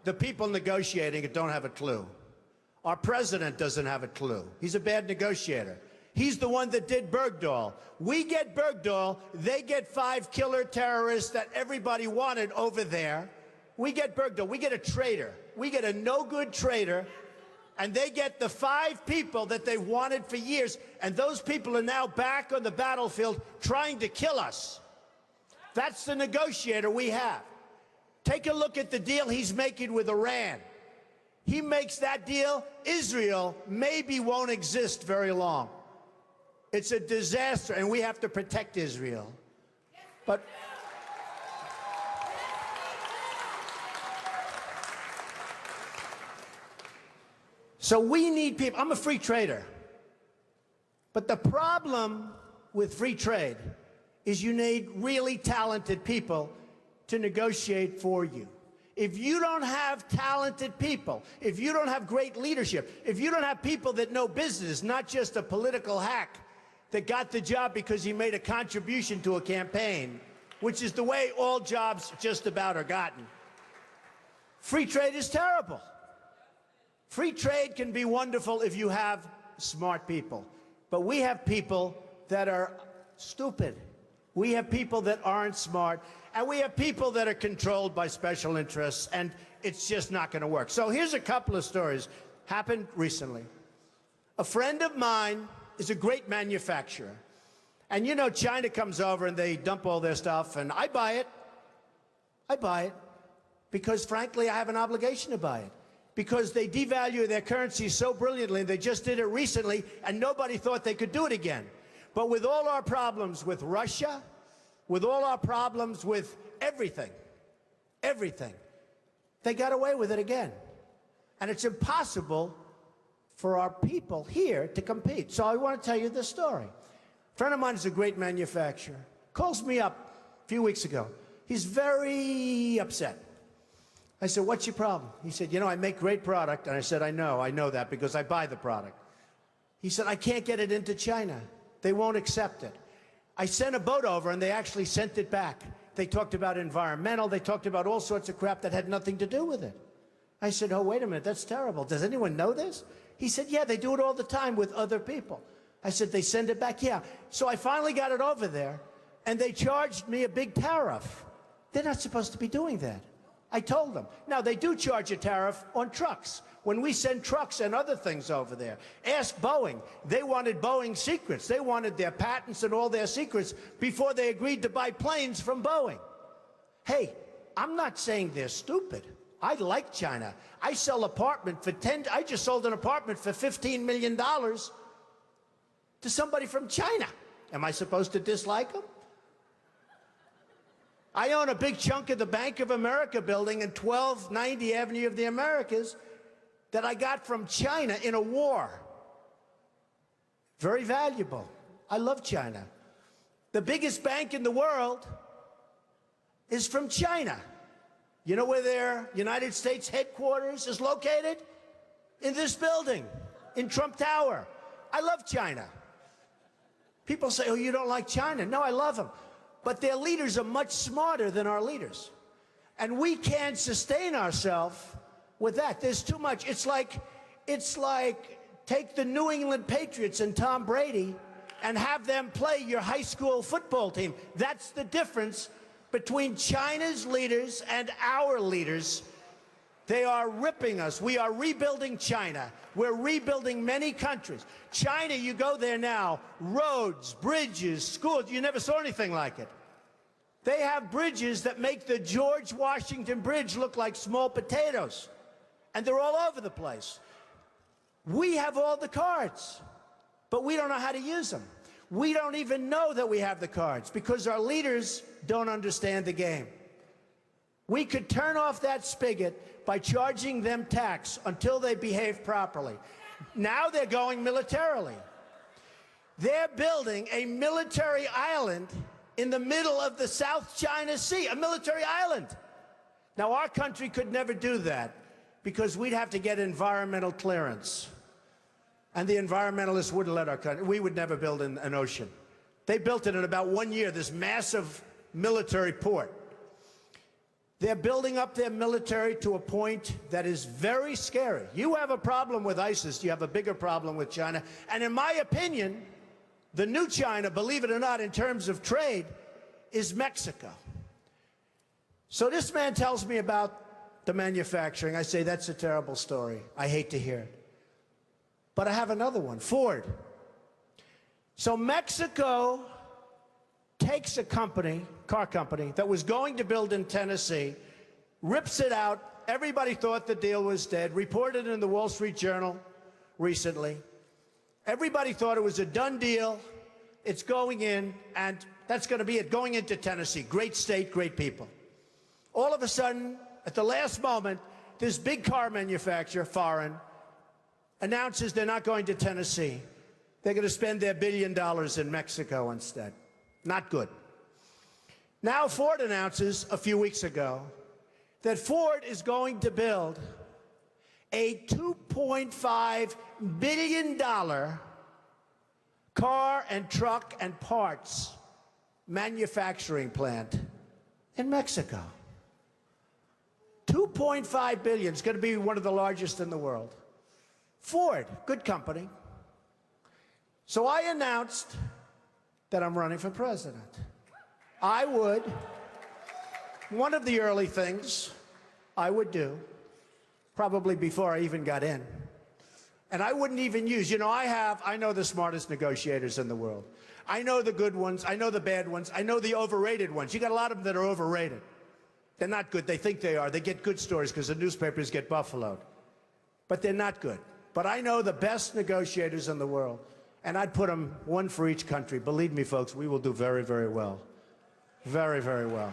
The people negotiating it don't have a clue. Our president doesn't have a clue. He's a bad negotiator. He's the one that did Bergdahl. We get Bergdahl, they get 5 killer terrorists that everybody wanted over there. We get Bergdahl, we get a traitor. We get a no-good traitor, and they get the 5 people that they wanted for years, and those people are now back on the battlefield trying to kill us. That's the negotiator we have. Take a look at the deal he's making with Iran. He makes that deal, Israel maybe won't exist very long. It's a disaster, and we have to protect Israel. But so we need people. I'm a free trader. But the problem with free trade is you need really talented people to negotiate for you. If you don't have talented people, if you don't have great leadership, if you don't have people that know business, not just a political hack that got the job because he made a contribution to a campaign, which is the way all jobs just about are gotten, free trade is terrible. Free trade can be wonderful if you have smart people. But we have people that are stupid. We have people that aren't smart. And we have people that are controlled by special interests. And it's just not going to work. So here's a couple of stories. Happened recently. A friend of mine is a great manufacturer. And you know, China comes over and they dump all their stuff. And I buy it. I buy it. Because, frankly, I have an obligation to buy it. Because they devalue their currency so brilliantly, and they just did it recently, and nobody thought they could do it again. But with all our problems with Russia, with all our problems with everything, they got away with it again. And it's impossible for our people here to compete. So I want to tell you this story. A friend of mine is a great manufacturer. Calls me up a few weeks ago. He's very upset. I said, what's your problem? He said, you know, I make great product. And I said, I know that because I buy the product. He said, I can't get it into China. They won't accept it. I sent a boat over and they actually sent it back. They talked about environmental. They talked about all sorts of crap that had nothing to do with it. I said, oh, wait a minute, that's terrible. Does anyone know this? He said, yeah, they do it all the time with other people. I said, they send it back? Yeah. So I finally got it over there and they charged me a big tariff. They're not supposed to be doing that. I told them. Now, they do charge a tariff on trucks. When we send trucks and other things over there, ask Boeing. They wanted Boeing's secrets. They wanted their patents and all their secrets before they agreed to buy planes from Boeing. Hey, I'm not saying they're stupid. I like China. I sell apartment for I just sold an apartment for $15 million to somebody from China. Am I supposed to dislike them? I own a big chunk of the Bank of America building in 1290 Avenue of the Americas that I got from China in a war. Very valuable. I love China. The biggest bank in the world is from China. You know where their United States headquarters is located? In this building, in Trump Tower. I love China. People say, oh, you don't like China. No, I love them. But their leaders are much smarter than our leaders. And we can't sustain ourselves with that. There's too much. It's like take the New England Patriots and Tom Brady and have them play your high school football team. That's the difference between China's leaders and our leaders. They are ripping us. We are rebuilding China. We're rebuilding many countries. China, you go there now, roads, bridges, schools, you never saw anything like it. They have bridges that make the George Washington Bridge look like small potatoes. And they're all over the place. We have all the cards, but we don't know how to use them. We don't even know that we have the cards because our leaders don't understand the game. We could turn off that spigot by charging them tax until they behave properly. Now they're going militarily. They're building a military island in the middle of the South China Sea, a military island. Now, our country could never do that because we'd have to get environmental clearance. And the environmentalists wouldn't let our country. We would never build an ocean. They built it in about 1 year, this massive military port. They're building up their military to a point that is very scary. You have a problem with ISIS, you have a bigger problem with China. And in my opinion, the new China, believe it or not, in terms of trade, is Mexico. So this man tells me about the manufacturing. I say, that's a terrible story. I hate to hear it. But I have another one, Ford. So Mexico takes a company, car company, that was going to build in Tennessee, rips it out. Everybody thought the deal was dead. Reported in the Wall Street Journal recently. Everybody thought it was a done deal. It's going in, and that's going to be it, going into Tennessee. Great state, great people. All of a sudden, at the last moment, this big car manufacturer, foreign, announces they're not going to Tennessee. They're going to spend their $1 billion in Mexico instead. Not good. Now Ford announces a few weeks ago that Ford is going to build a $2.5 billion car and truck and parts manufacturing plant in Mexico. $2.5 billion. It's going to be one of the largest in the world. Ford, good company. So I announced that I'm running for president. I would, one of the early things I would do, probably before I even got in, and I wouldn't even use, you know, I know the smartest negotiators in the world. I know the good ones, I know the bad ones, I know the overrated ones. You got a lot of them that are overrated. They're not good, they think they are. They get good stories because the newspapers get buffaloed. But they're not good. But I know the best negotiators in the world. And I'd put them one for each country. Believe me, folks, we will do very, very well. Very, very well.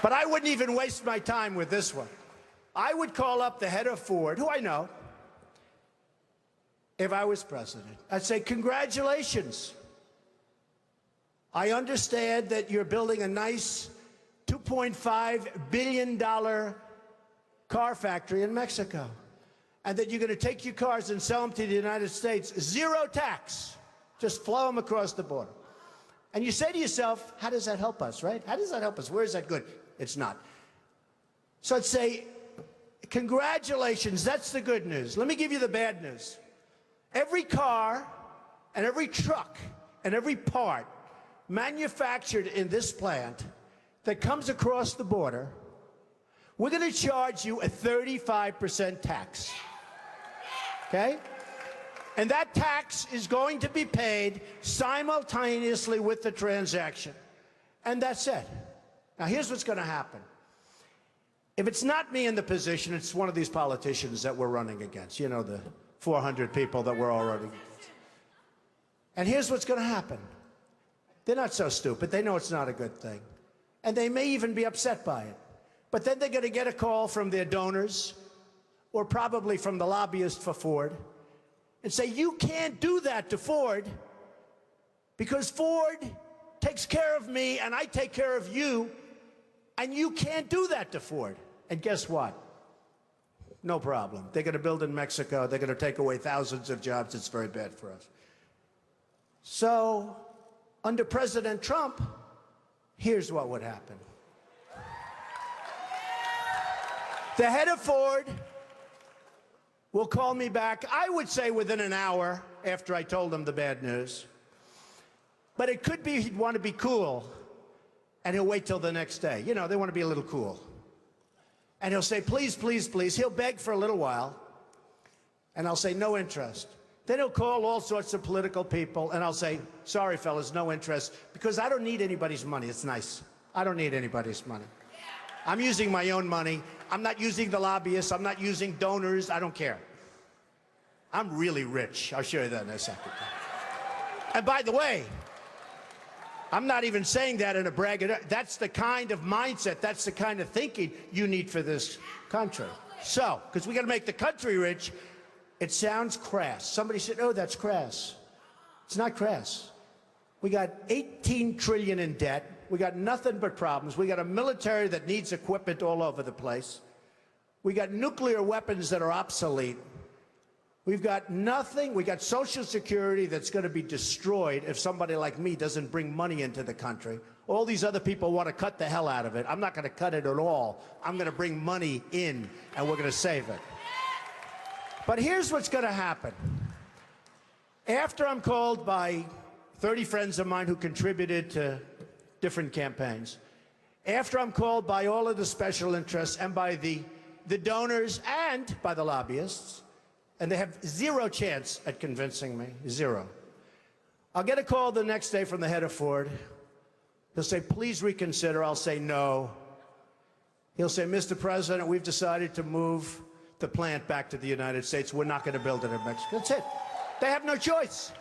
But I wouldn't even waste my time with this one. I would call up the head of Ford, who I know, if I was president. I'd say, congratulations. I understand that you're building a nice $2.5 billion car factory in Mexico, and that you're going to take your cars and sell them to the United States, zero tax, just flow them across the border. And you say to yourself, how does that help us, right? How does that help us? Where is that good? It's not. So I'd say, congratulations, that's the good news. Let me give you the bad news. Every car and every truck and every part manufactured in this plant that comes across the border, we're going to charge you a 35% tax. Okay? And that tax is going to be paid simultaneously with the transaction. And that's it. Now, here's what's going to happen. If it's not me in the position, it's one of these politicians that we're running against. You know, the 400 people that we're already against. And here's what's going to happen. They're not so stupid. They know it's not a good thing. And they may even be upset by it. But then they're going to get a call from their donors, or probably from the lobbyist for Ford, and say, you can't do that to Ford because Ford takes care of me and I take care of you, and you can't do that to Ford. And guess what? No problem. They're going to build in Mexico. They're going to take away thousands of jobs. It's very bad for us. So, under President Trump, here's what would happen. The head of Ford will call me back, I would say within an hour after I told him the bad news. But it could be he'd want to be cool, and he'll wait till the next day. You know, they want to be a little cool. And he'll say, please, please, please. He'll beg for a little while, and I'll say, no interest. Then he'll call all sorts of political people, and I'll say, sorry, fellas, no interest, because I don't need anybody's money. It's nice. I don't need anybody's money. I'm using my own money. I'm not using the lobbyists. I'm not using donors. I don't care. I'm really rich. I'll show you that in a second. And by the way, I'm not even saying that in a braggadocio. That's the kind of mindset, that's the kind of thinking you need for this country. So, because we got to make the country rich, it sounds crass. Somebody said, oh, that's crass. It's not crass. We got 18 trillion in debt. We got nothing but problems. We got a military that needs equipment all over the place. We got nuclear weapons that are obsolete. We've got nothing. We got Social Security that's going to be destroyed if somebody like me doesn't bring money into the country. All these other people want to cut the hell out of it. I'm not going to cut it at all. I'm going to bring money in, and we're going to save it. But here's what's going to happen. After I'm called by 30 friends of mine who contributed to different campaigns, after I'm called by all of the special interests and by the donors and by the lobbyists, and they have zero chance at convincing me, zero. I'll get a call the next day from the head of Ford. He'll say, please reconsider. I'll say no. He'll say, Mr. President, we've decided to move the plant back to the United States. We're not going to build it in Mexico. That's it. They have no choice.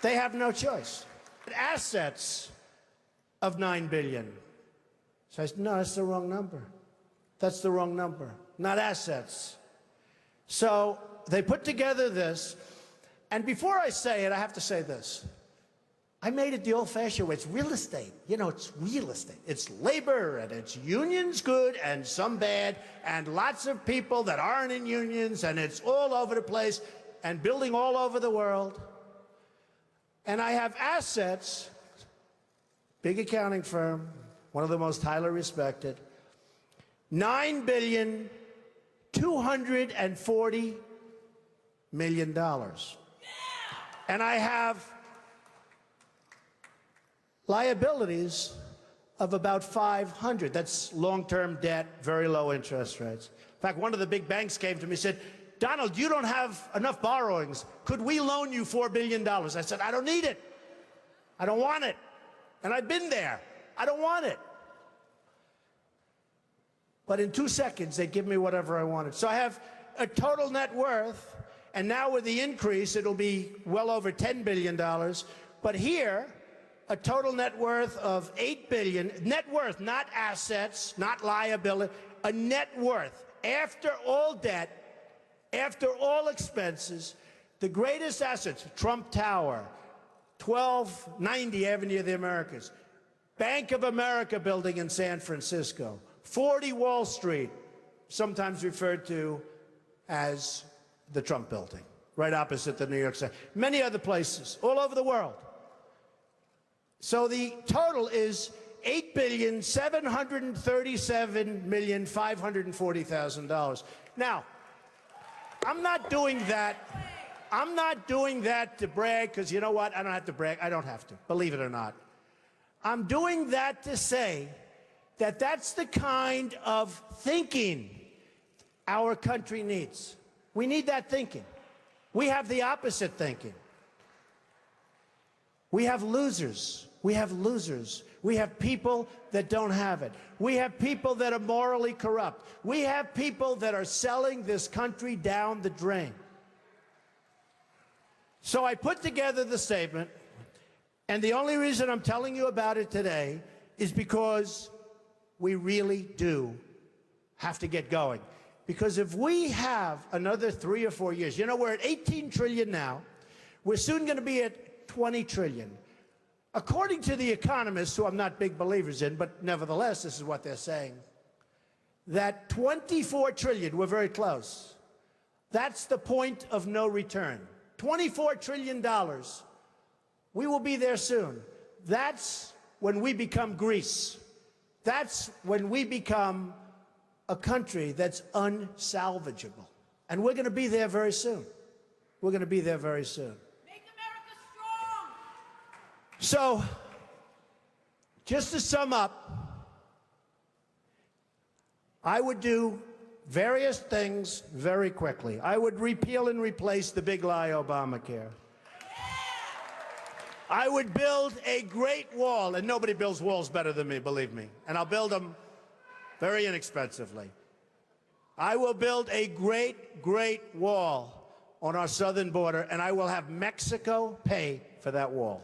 They have no choice. Assets of $9 billion. So I said, no, that's the wrong number. That's the wrong number. Not assets. So they put together this. And before I say it, I have to say this. I made it the old-fashioned way. It's real estate. You know, it's real estate. It's labor, and it's unions good and some bad, and lots of people that aren't in unions, and it's all over the place, and building all over the world. And I have assets, big accounting firm, one of the most highly respected, $9,240 million. And I have liabilities of about 500. That's long-term debt, very low interest rates. In fact, one of the big banks came to me and said, Donald, you don't have enough borrowings. Could we loan you $4 billion? I said, I don't need it. I don't want it. And I've been there. I don't want it. But in 2 seconds, they give me whatever I wanted. So I have a total net worth, and now with the increase, it'll be well over $10 billion. But here, a total net worth of $8 billion. Net worth, not assets, not liability, a net worth. After all debt, after all expenses, the greatest assets, Trump Tower, 1290 Avenue of the Americas, Bank of America building in San Francisco, 40 Wall Street, sometimes referred to as the Trump building, right opposite the New York City, many other places, all over the world. So the total is $8,737,540,000. Now, I'm not doing that to brag, because you know what? I don't have to brag. I don't have to, believe it or not. I'm doing that to say that that's the kind of thinking our country needs. We need that thinking. We have the opposite thinking. We have losers. We have losers. We have people that don't have it. We have people that are morally corrupt. We have people that are selling this country down the drain. So I put together the statement, and the only reason I'm telling you about it today is because we really do have to get going. Because if we have another 3 or 4 years, you know, we're at 18 trillion now. We're soon going to be at 20 trillion. According to the economists, who I'm not big believers in, but nevertheless, this is what they're saying, that 24 trillion, we're very close. That's the point of no return. $24 trillion. We will be there soon. That's when we become Greece. That's when we become a country that's unsalvageable. And we're going to be there very soon. We're going to be there very soon. Make America strong! So, just to sum up, I would do various things very quickly. I would repeal and replace the big lie Obamacare. I would build a great wall, and nobody builds walls better than me, believe me. And I'll build them very inexpensively. I will build a great, great wall on our southern border, and I will have Mexico pay for that wall.